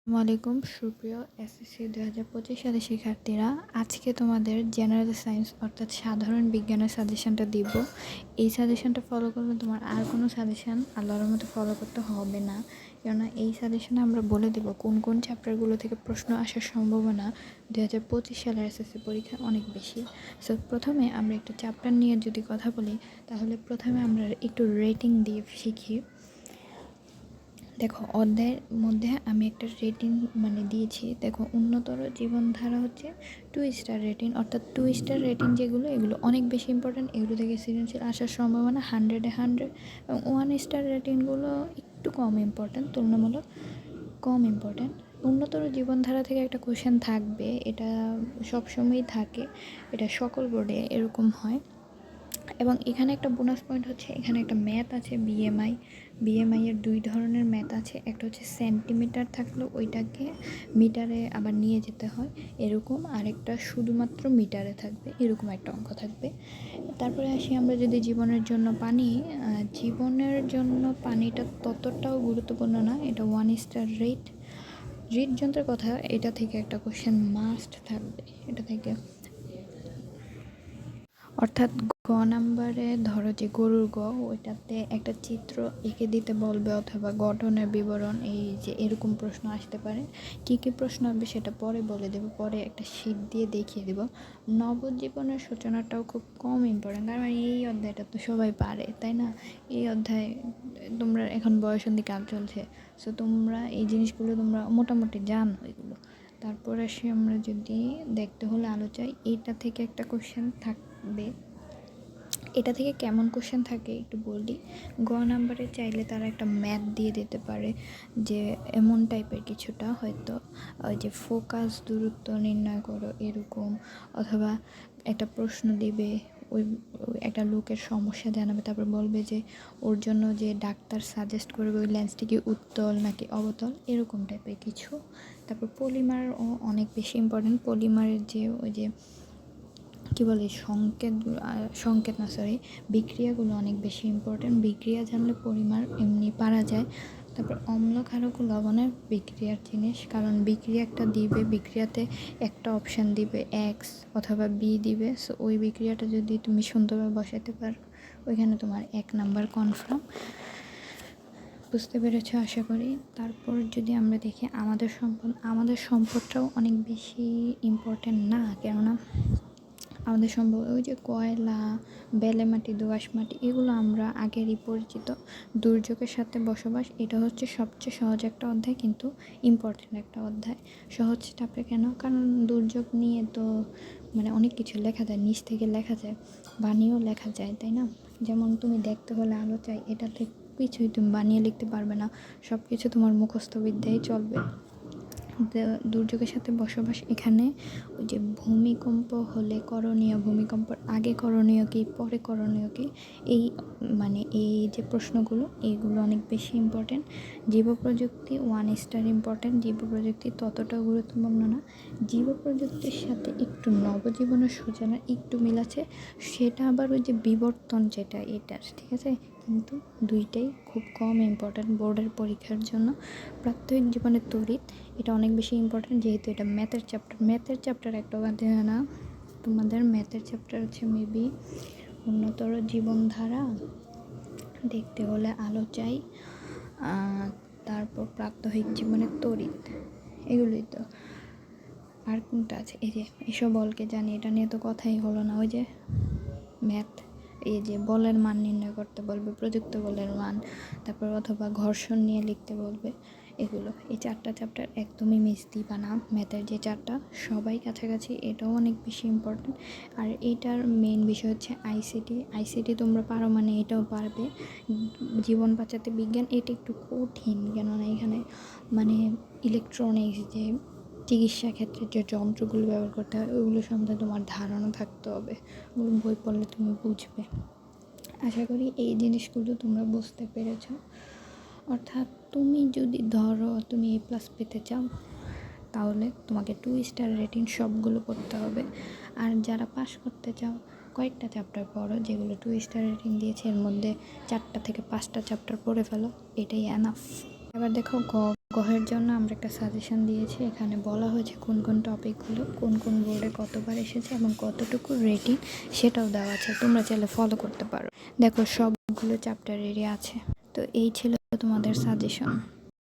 আসসালামাইকুম সুপ্রিয় এসএসসি 2025 সালের শিক্ষার্থীরা, আজকে তোমাদের জেনারেল সায়েন্স অর্থাৎ সাধারণ বিজ্ঞানের সাজেশনটা দিব। এই সাজেশনটা ফলো করলে তোমার আর কোনো সাজেশন আল্লাহর মতো ফলো করতে হবে না, কেননা এই সাজেশনে আমরা বলে দেব কোন কোন চ্যাপ্টারগুলো থেকে প্রশ্ন আসার সম্ভাবনা 2025 সালের এসএসসি পরীক্ষায় অনেক বেশি। সো প্রথমে আমরা একটু চ্যাপ্টার নিয়ে যদি কথা বলি, তাহলে প্রথমে আমরা একটু রেটিং দিয়ে শিখি। দেখো, অধ্যায়ের মধ্যে আমি একটা রেটিং দিয়েছি। দেখো, উন্নতর জীবনধারা হচ্ছে 2 স্টার রেটিং, অর্থাৎ 2 স্টার রেটিং যেগুলো, এগুলো অনেক বেশি ইম্পর্ট্যান্ট। এগুলো থেকে সৃজনশীল আসার সম্ভাবনা 100-এ 100, এবং 1 স্টার রেটিংগুলো একটু কম ইম্পর্ট্যান্ট, তুলনামূলক কম ইম্পর্ট্যান্ট। উন্নতর জীবনধারা থেকে একটা কোশ্চেন থাকবে, এটা সবসময়ই থাকে, এটা সকল বোর্ডে এরকম হয়। এবং এখানে একটা বোনাস পয়েন্ট হচ্ছে, এখানে একটা ম্যাথ আছে বিএমআই এর 2 ধরনের ম্যাথ আছে। একটা হচ্ছে সেন্টিমিটার থাকলে ওইটাকে মিটারে আবার নিয়ে যেতে হয় এরকম, আরেকটা শুধুমাত্র মিটারে থাকবে এরকম একটা অঙ্ক থাকবে। তারপরে আসি আমরা যদি জীবনের জন্য পানিটা ততটাও গুরুত্বপূর্ণ না, এটা 1 স্টার হৃদযন্ত্রের কথা, এটা থেকে একটা কোশ্চেন মাস্ট থাকবে। এটা থেকে অর্থাৎ নাম্বারে ধরো যে গরুর ওইটাতে একটা চিত্র এঁকে দিতে বলবে, অথবা গঠনের বিবরণ, এই যে এরকম প্রশ্ন আসতে পারে। কী কী প্রশ্ন আসবে সেটা পরে বলে দেবো, পরে একটা শীট দিয়ে দেখিয়ে দেবো। নবজীবনের সূচনাটাও খুব কম ইম্পর্টেন্ট, কারণ এই অধ্যায়টা তো সবাই পারে, তাই না? এই অধ্যায় তোমরা এখন বয়সন্ধি কাল চলছে, সো তোমরা এই জিনিসগুলো তোমরা মোটামুটি জানো এগুলো। তারপর আসি আমরা যদি দেখতে হলে আলোচনায় এইটা থেকে একটা কোশ্চেন থাকবে। এটা থেকে কেমন কোশ্চেন থাকে একটু বলি। নাম্বারে চাইলে তারা একটা ম্যাথ দিয়ে দিতে পারে, যে এমন টাইপের কিছুটা, হয়তো ওই যে ফোকাস দূরত্ব নির্ণয় করো এরকম, অথবা একটা প্রশ্ন দিবে, ওই একটা লোকের সমস্যা জানাবে, তারপর বলবে যে ওর জন্য যে ডাক্তার সাজেস্ট করবে ওই লেন্সটি কি উত্তল নাকি অবতল, এরকম টাইপের কিছু। তারপর পলিমার অনেক বেশি ইম্পর্টেন্ট। পলিমারের যে ওই যে কী বলে বিক্রিয়াগুলো অনেক বেশি ইম্পর্টেন্ট। বিক্রিয়া জানলে পরিমাণ এমনি পারা যায়। তারপর অম্ল ক্ষারক ও লবণের বিক্রিয়ার জিনিস, কারণ বিক্রিয়া একটা দিবে, বিক্রিয়াতে একটা অপশান দিবে এক্স অথবা বি দিবে, সো ওই বিক্রিয়াটা যদি তুমি সুন্দরভাবে বসাতে পারো, ওইখানে তোমার 1 নাম্বার কনফার্ম। বুঝতে পেরেছ আশা করি। তারপর যদি আমরা দেখি আমাদের সম্পদটাও অনেক বেশি ইম্পর্টেন্ট না, কেননা আমাদের সম্ভব ওই যে কয়লা, বেলে মাটি, দোআঁশ মাটি, এগুলো আমরা আগেরই পরিচিত। দুর্যোগের সাথে বসবাস, এটা হচ্ছে সবচেয়ে সহজ একটা অধ্যায়, কিন্তু ইম্পর্টেন্ট একটা অধ্যায়। সহজ টাপে কেন? কারণ দুর্যোগ নিয়ে তো অনেক কিছু লেখা যায়, নিচ থেকে লেখা যায়, বানিয়েও লেখা যায়, তাই না? যেমন তুমি দেখতে হলে আলো চাই, এটা থেকে কিছুই তুমি বানিয়ে লিখতে পারবে না, সব কিছু তোমার মুখস্থ বিদ্যাই চলবে। দুর্যোগের সাথে বসবাস, এখানে ওই যে ভূমিকম্প হলে করণীয়, ভূমিকম্পের আগে করণীয় কি, পরে করণীয় কি, এই এই যে প্রশ্নগুলো, এইগুলো অনেক বেশি ইম্পর্টেন্ট। জীব প্রযুক্তি 1 স্টার ইম্পর্টেন্ট। জীব প্রযুক্তি ততটাও গুরুত্বপূর্ণ না। জীব প্রযুক্তির সাথে একটু নবজীবনের সূচনা একটু মিল আছে, সেটা আবার ওই যে বিবর্তন যেটা, এটার ঠিক আছে, কিন্তু দুইটাই খুব কম ইম্পর্টেন্ট বোর্ডের পরীক্ষার জন্য। প্রাত্যহিক জীবনের তড়িৎ, এটা অনেক বেশি ইম্পর্টেন্ট, যেহেতু এটা ম্যাথের চ্যাপ্টার একটা বাদে না। তোমাদের ম্যাথের চ্যাপ্টার হচ্ছে মেবি উন্নতর জীবনধারা, দেখতে হলে আলো চাই, তারপর প্রাত্যহিক জীবনের তড়িৎ, এগুলোই তো। আর কোনটা আছে, এই যে এসব বলকে জানি, এটা নিয়ে তো কথাই হলো না। ওই যে ম্যাথ, এই যে বলের মান নির্ণয় করতে বলবে, প্রযুক্ত বলের মান, তারপর অথবা ঘর্ষণ নিয়ে লিখতে বলবে, এগুলো। এই 4টা চ্যাপ্টার একদমই মিস দিবা না। ম্যাথের যে 4টা সবাই কাছাকাছি, এটাও অনেক বেশি ইম্পর্টেন্ট। আর এইটার মেইন বিষয় হচ্ছে আইসিটি তোমরা পারো মানে এটাও পারবে। জীবন বাঁচাতে বিজ্ঞান, এটা একটু কঠিন, কেননা এখানে ইলেকট্রনিক্স, যে চিকিৎসা ক্ষেত্রে যে যন্ত্রগুলো ব্যবহার করতে হয়, ওইগুলো সম্বন্ধে তোমার ধারণা থাকতে হবে, ওগুলো বই পড়লে তুমি বুঝবে। আশা করি এই জিনিসগুলো তোমরা বুঝতে পেরেছ। অর্থাৎ তুমি যদি ধরো তুমি A+ পেতে চাও, তাহলে তোমাকে 2 স্টার রেটিং সবগুলো পড়তে হবে। আর যারা পাস করতে চাও, কয়েকটা চ্যাপ্টার পড়ো যেগুলো 2 স্টার রেটিং দিয়েছে, এর মধ্যে 4টা থেকে 5টা চ্যাপ্টার পড়ে ফেলো, এটাই এনাফ। এবার দেখো গহের জন্য আমরা একটা সাজেশন দিয়েছি, এখানে বলা হয়েছে কোন কোন টপিকগুলো কোন কোন বোর্ডে কতবার এসেছে এবং কতটুকু রেটিং সেটাও দেওয়া আছে, তোমরা চাইলে ফলো করতে পারো। দেখো সবগুলো চ্যাপ্টারেরই আছে। তো এই ছিল তোমাদের সাজেশন।